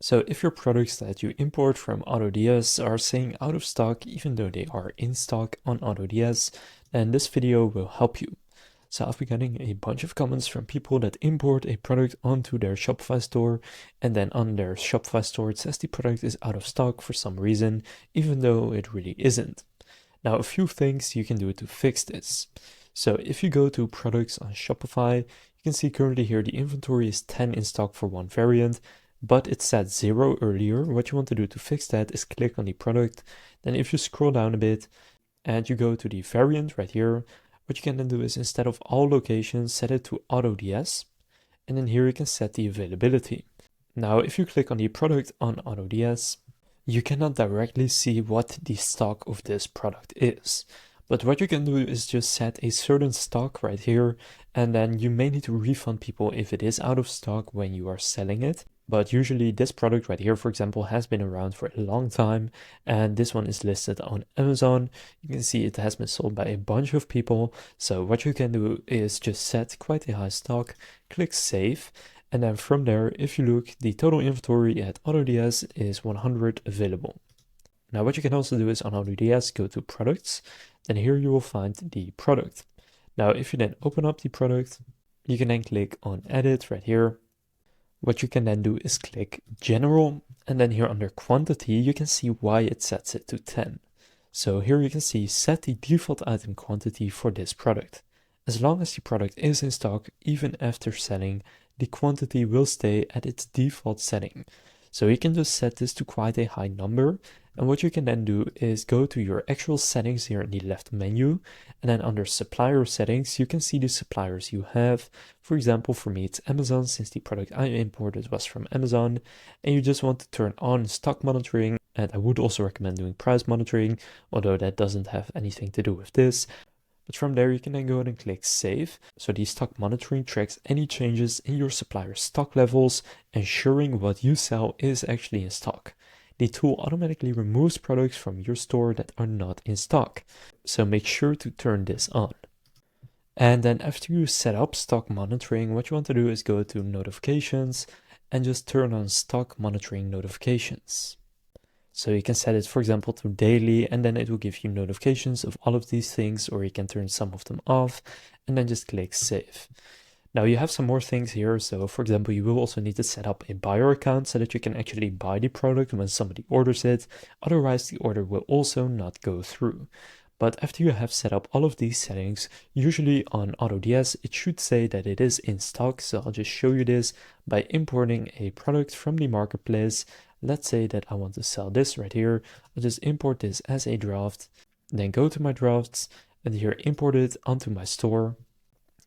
So if your products that you import from AutoDS are saying out of stock even though they are in stock on AutoDS, then this video will help you. So I've been getting a bunch of comments from people that import a product onto their Shopify store, and then on their Shopify store it says the product is out of stock for some reason, even though it really isn't. Now, a few things you can do to fix this. So if you go to products on Shopify, you can see currently here the inventory is 10 in stock for one variant, but it said 0 earlier. What you want to do to fix that is click on the product. Then if you scroll down a bit and you go to the variant right here, what you can then do is instead of all locations, set it to AutoDS. And then here you can set the availability. Now, if you click on the product on AutoDS, you cannot directly see what the stock of this product is. But what you can do is just set a certain stock right here, and then you may need to refund people if it is out of stock when you are selling it. But usually this product right here, for example, has been around for a long time, and this one is listed on Amazon. You can see it has been sold by a bunch of people. So what you can do is just set quite a high stock, click save, and then from there, if you look, the total inventory at AutoDS is 100 available. Now what you can also do is on AutoDS, go to products, then here you will find the product. Now if you then open up the product, you can then click on edit right here. What you can then do is click general, and then here under quantity, you can see why it sets it to 10. So here you can see set the default item quantity for this product. As long as the product is in stock, even after selling, the quantity will stay at its default setting. So you can just set this to quite a high number. And what you can then do is go to your actual settings here in the left menu. And then under supplier settings, you can see the suppliers you have. For example, for me, it's Amazon, since the product I imported was from Amazon. And you just want to turn on stock monitoring. And I would also recommend doing price monitoring, although that doesn't have anything to do with this. But from there, you can then go ahead and click save. So the stock monitoring tracks any changes in your supplier's stock levels, ensuring what you sell is actually in stock. The tool automatically removes products from your store that are not in stock. So make sure to turn this on. And then after you set up stock monitoring, what you want to do is go to notifications and just turn on stock monitoring notifications. So you can set it, for example, to daily, and then it will give you notifications of all of these things, or you can turn some of them off and then just click save. Now you have some more things here. So for example, you will also need to set up a buyer account so that you can actually buy the product when somebody orders it. Otherwise, the order will also not go through. But after you have set up all of these settings, usually on AutoDS, it should say that it is in stock. So I'll just show you this by importing a product from the marketplace. Let's say that I want to sell this right here. I'll just import this as a draft, then go to my drafts and here import it onto my store.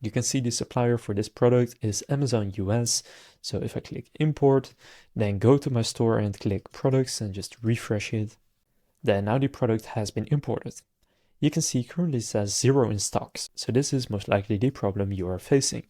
You can see the supplier for this product is Amazon US. So if I click import, then go to my store and click products and just refresh it. Then now the product has been imported. You can see currently it says 0 in stocks. So this is most likely the problem you are facing.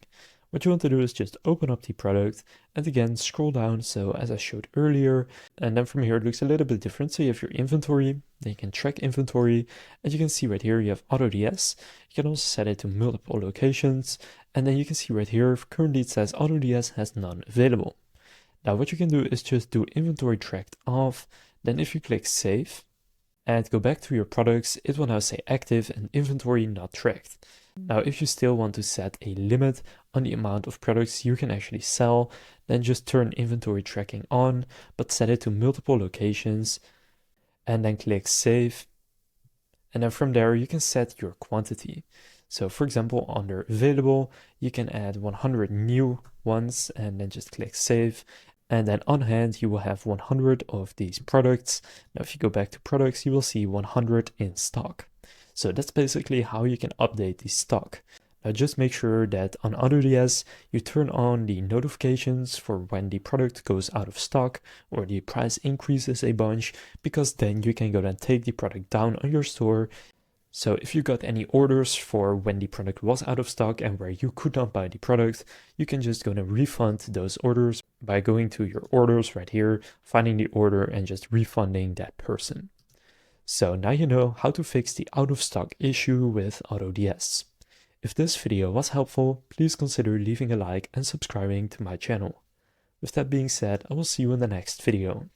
What you want to do is just open up the product and again scroll down, so as I showed earlier, and then from here it looks a little bit different. So you have your inventory, then you can track inventory, and you can see right here you have AutoDS. You can also set it to multiple locations, and then you can see right here currently it says AutoDS has none available. Now what you can do is just do inventory tracked off, then if you click save and go back to your products, it will now say active and inventory not tracked. Now, if you still want to set a limit on the amount of products you can actually sell, then just turn inventory tracking on, but set it to multiple locations and then click save. And then from there, you can set your quantity. So for example, under available, you can add 100 new ones and then just click save. And then on hand, you will have 100 of these products. Now, if you go back to products, you will see 100 in stock. So that's basically how you can update the stock. Now just make sure that on AutoDS you turn on the notifications for when the product goes out of stock or the price increases a bunch, because then you can go and take the product down on your store. So if you got any orders for when the product was out of stock and where you could not buy the product, you can just go and refund those orders by going to your orders right here, finding the order and just refunding that person. So now you know how to fix the out of stock issue with AutoDS. If this video was helpful, please consider leaving a like and subscribing to my channel. With that being said, I will see you in the next video.